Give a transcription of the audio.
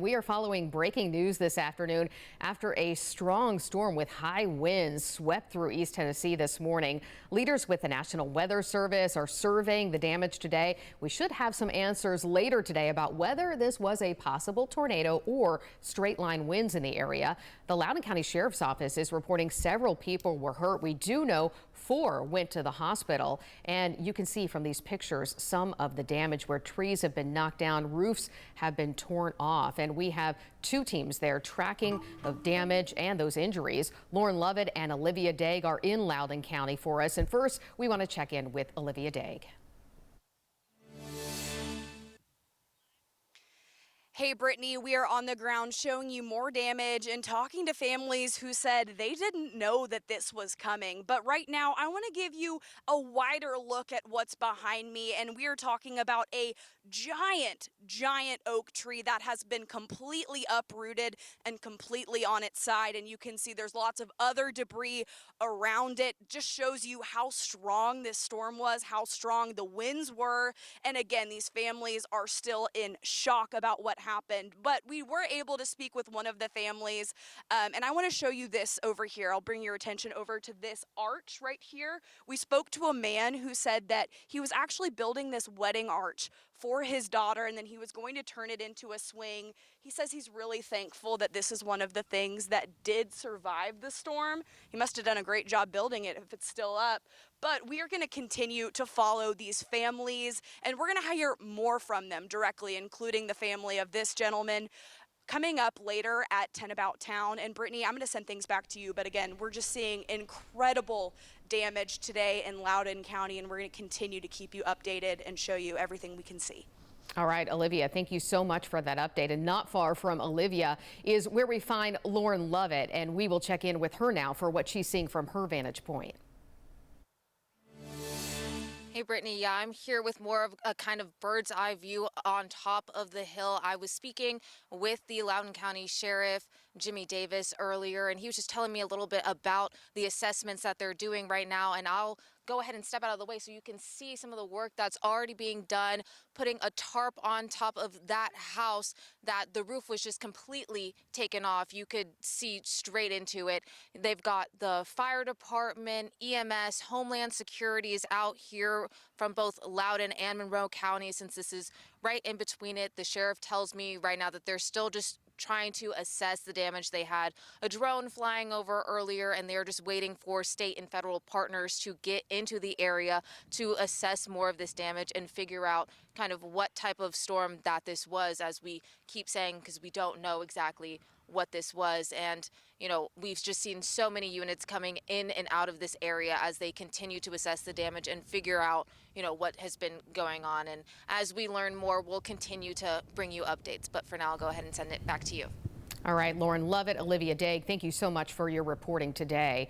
We are following breaking news this afternoon after a strong storm with high winds swept through East Tennessee this morning. Leaders with the National Weather Service are surveying the damage today. We should have some answers later today about whether this was a possible tornado or straight line winds in the area. The Loudon County Sheriff's Office is reporting several people were hurt. We do know 4 went to the hospital, and you can see from these pictures some of the damage where trees have been knocked down, roofs have been torn off, and we have 2 teams there tracking the damage and those injuries. Lauren Lovett and Olivia Daig are in Loudon County for us, and first we want to check in with Olivia Daig. Hey Brittany, we are on the ground showing you more damage and talking to families who said they didn't know that this was coming. But right now, I want to give you a wider look at what's behind me, and we are talking about a giant oak tree that has been completely uprooted and completely on its side. And you can see there's lots of other debris around it. Just shows you how strong this storm was, how strong the winds were. And again, these families are still in shock about what happened, but we were able to speak with one of the families, and I want to show you this over here. I'll bring your attention over to this arch right here. We spoke to a man who said that he was actually building this wedding arch for his daughter, and then he was going to turn it into a swing. He says he's really thankful that this is one of the things that did survive the storm. He must have done a great job building it if it's still up. But we are going to continue to follow these families, and we're going to hear more from them directly, including the family of this gentleman, coming up later at 10 About Town. And Brittany, I'm going to send things back to you. But again, we're just seeing incredible damage today in Loudon County, and we're going to continue to keep you updated and show you everything we can see. All right, Olivia, thank you so much for that update. And not far from Olivia is where we find Lauren Lovett, and we will check in with her now for what she's seeing from her vantage point. Hey Brittany, yeah, I'm here with more of a kind of bird's eye view on top of the hill. I was speaking with the Loudon County Sheriff, Jimmy Davis, earlier, and he was just telling me a little bit about the assessments that they're doing right now, and I'll go ahead and step out of the way so you can see some of the work that's already being done, putting a tarp on top of that house that the roof was just completely taken off. You could see straight into it. They've got the fire department, EMS, Homeland Security is out here from both Loudon and Monroe County, since this is right in between it. The sheriff tells me right now that they're still just trying to assess the damage. They had a drone flying over earlier, and they're just waiting for state and federal partners to get into the area to assess more of this damage and figure out kind of what type of storm that this was, as we keep saying, because we don't know exactly what this was. And you know, we've just seen so many units coming in and out of this area as they continue to assess the damage and figure out, you know, what has been going on. And as we learn more, we'll continue to bring you updates. But for now, I'll go ahead and send it back to you. All right, Lauren Lovett, Olivia Daig, thank you so much for your reporting today.